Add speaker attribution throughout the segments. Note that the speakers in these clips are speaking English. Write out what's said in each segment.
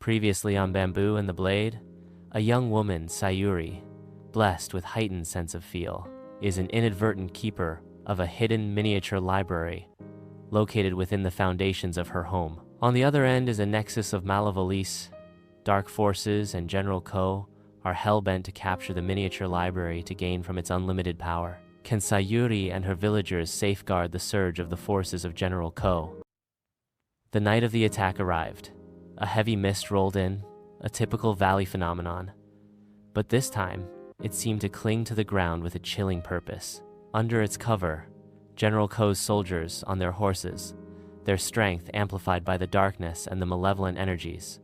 Speaker 1: Previously on Bamboo and the Blade, a young woman, Sayuri, blessed with heightened sense of feel, is an inadvertent keeper of a hidden miniature library located within the foundations of her home. On the other end is a nexus of malevolence. Dark forces and General Ko are hell-bent to capture the miniature library to gain from its unlimited power. Can Sayuri and her villagers safeguard the surge of the forces of General Ko? The night of the attack arrived. A heavy mist rolled in, a typical valley phenomenon. But this time, it seemed to cling to the ground with a chilling purpose. Under its cover, General Ko's soldiers on their horses, their strength amplified by the darkness and the malevolent energies,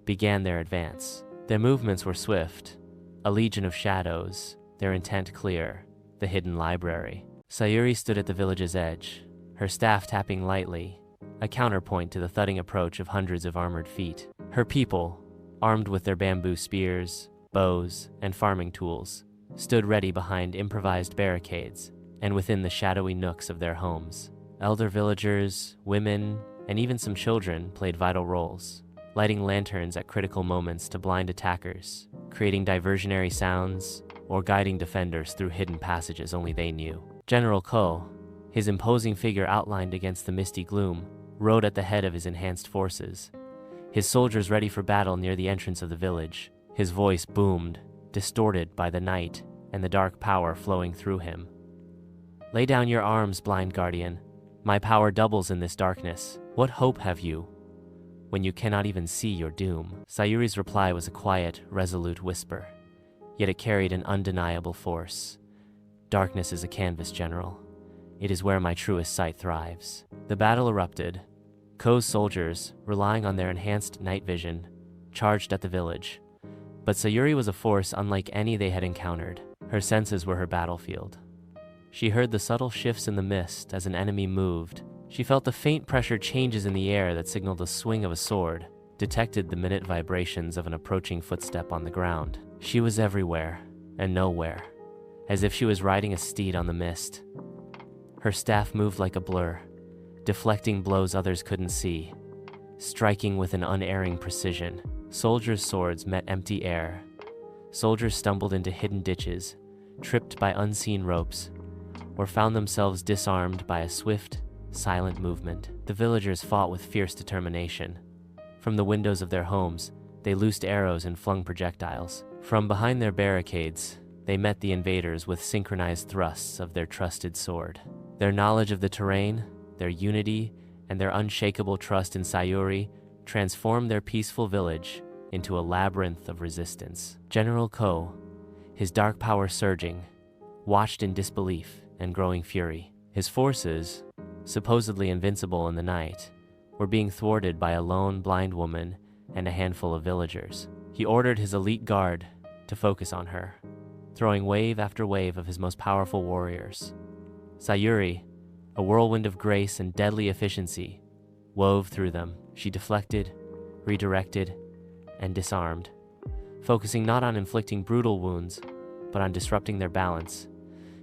Speaker 1: began their advance. Their movements were swift, a legion of shadows, their intent clear, the hidden library. Sayuri stood at the village's edge, her staff tapping lightly, a counterpoint to the thudding approach of hundreds of armored feet. Her people, armed with their bamboo spears, bows, and farming tools, stood ready behind improvised barricades and within the shadowy nooks of their homes. Elder villagers, women, and even some children played vital roles, lighting lanterns at critical moments to blind attackers, creating diversionary sounds, or guiding defenders through hidden passages only they knew. General Ko, his imposing figure outlined against the misty gloom, rode at the head of his enhanced forces, his soldiers ready for battle near the entrance of the village. His voice boomed, distorted by the night and the dark power flowing through him. "Lay down your arms, blind guardian. My power doubles in this darkness. What hope have you when you cannot even see your doom?" Sayuri's reply was a quiet, resolute whisper, yet it carried an undeniable force. "Darkness is a canvas, General. It is where my truest sight thrives." The battle erupted. Ko's soldiers, relying on their enhanced night vision, charged at the village. But Sayuri was a force unlike any they had encountered. Her senses were her battlefield. She heard the subtle shifts in the mist as an enemy moved. She felt the faint pressure changes in the air that signaled the swing of a sword, detected the minute vibrations of an approaching footstep on the ground. She was everywhere and nowhere, as if she was riding a steed on the mist. Her staff moved like a blur, deflecting blows others couldn't see, striking with an unerring precision. Soldiers' swords met empty air. Soldiers stumbled into hidden ditches, tripped by unseen ropes, or found themselves disarmed by a swift, silent movement. The villagers fought with fierce determination. From the windows of their homes, they loosed arrows and flung projectiles. From behind their barricades, they met the invaders with synchronized thrusts of their trusted sword. Their knowledge of the terrain, their unity, and their unshakable trust in Sayuri transformed their peaceful village into a labyrinth of resistance. General Ko, his dark power surging, watched in disbelief and growing fury. His forces, supposedly invincible in the night, were being thwarted by a lone blind woman and a handful of villagers. He ordered his elite guard to focus on her, throwing wave after wave of his most powerful warriors. Sayuri, a whirlwind of grace and deadly efficiency, wove through them. She deflected, redirected, and disarmed, focusing not on inflicting brutal wounds, but on disrupting their balance,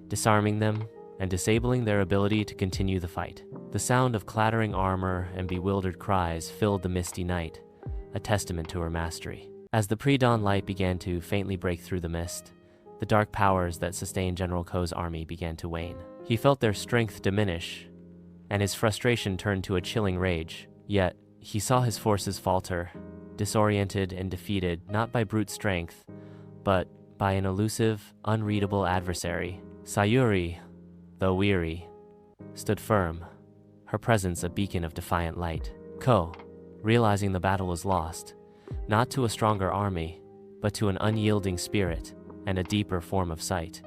Speaker 1: disarming them, and disabling their ability to continue the fight. The sound of clattering armor and bewildered cries filled the misty night, a testament to her mastery. As the pre-dawn light began to faintly break through the mist, the dark powers that sustained General Ko's army began to wane. He felt their strength diminish, and his frustration turned to a chilling rage. Yet, he saw his forces falter, disoriented and defeated not by brute strength, but by an elusive, unreadable adversary. Sayuri, though weary, stood firm, her presence a beacon of defiant light. Ko, realizing the battle was lost, not to a stronger army, but to an unyielding spirit and a deeper form of sight,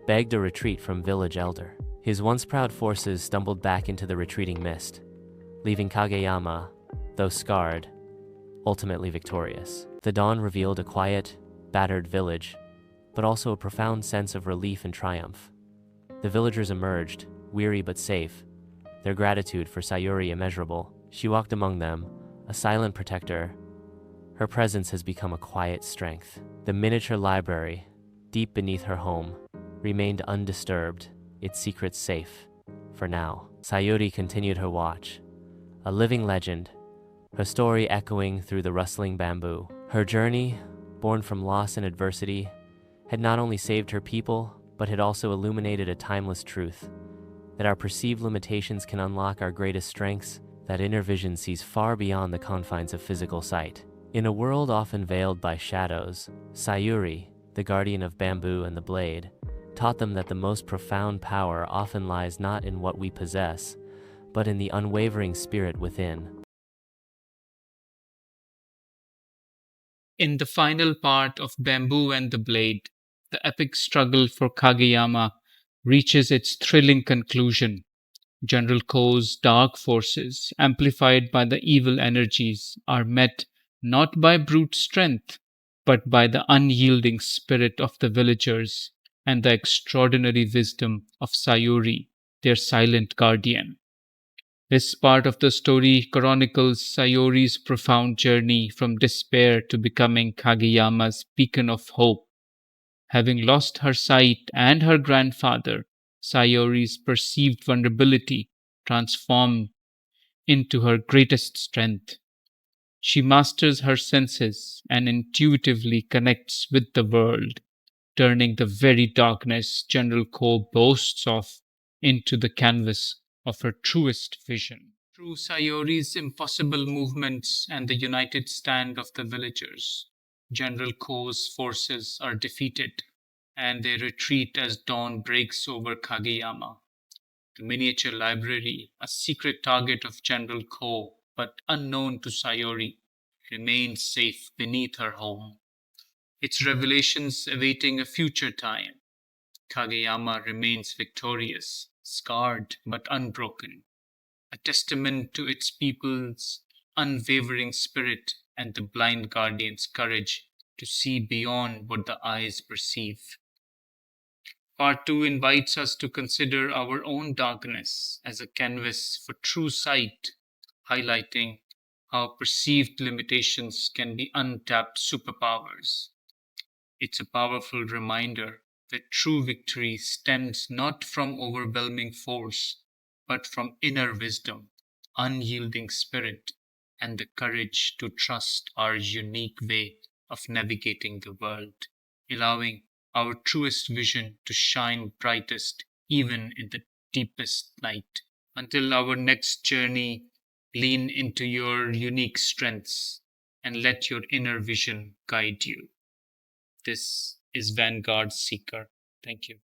Speaker 1: begged a retreat from village elder. His once proud forces stumbled back into the retreating mist, leaving Kageyama, though scarred, ultimately victorious. The dawn revealed a quiet, battered village, but also a profound sense of relief and triumph. The villagers emerged, weary but safe, their gratitude for Sayuri immeasurable. She walked among them, a silent protector. Her presence has become a quiet strength. The miniature library, deep beneath her home, remained undisturbed, its secrets safe, for now. Sayuri continued her watch, a living legend, her story echoing through the rustling bamboo. Her journey, born from loss and adversity, had not only saved her people, but had also illuminated a timeless truth: that our perceived limitations can unlock our greatest strengths, that inner vision sees far beyond the confines of physical sight. In a world often veiled by shadows, Sayuri, the guardian of bamboo and the blade, taught them that the most profound power often lies not in what we possess, but in the unwavering spirit within.
Speaker 2: In the final part of Bamboo and the Blade, the epic struggle for Kageyama reaches its thrilling conclusion. General Ko's dark forces, amplified by the evil energies, are met not by brute strength, but by the unyielding spirit of the villagers and the extraordinary wisdom of Sayuri, their silent guardian. This part of the story chronicles Sayori's profound journey from despair to becoming Kageyama's beacon of hope. Having lost her sight and her grandfather, Sayori's perceived vulnerability transformed into her greatest strength. She masters her senses and intuitively connects with the world, turning the very darkness General Ko boasts of into the canvas of her truest vision. Through Sayori's impossible movements and the united stand of the villagers, General Ko's forces are defeated and they retreat as dawn breaks over Kageyama. The miniature library, a secret target of General Ko but unknown to Sayori, remains safe beneath her home, its revelations awaiting a future time. Kageyama remains victorious, scarred but unbroken, a testament to its people's unwavering spirit and the blind guardian's courage to see beyond what the eyes perceive. Part 2 invites us to consider our own darkness as a canvas for true sight, highlighting how perceived limitations can be untapped superpowers. It's a powerful reminder that true victory stems not from overwhelming force, but from inner wisdom, unyielding spirit, and the courage to trust our unique way of navigating the world, allowing our truest vision to shine brightest even in the deepest night. Until our next journey, lean into your unique strengths and let your inner vision guide you. This is Vanguard Seeker. Thank you.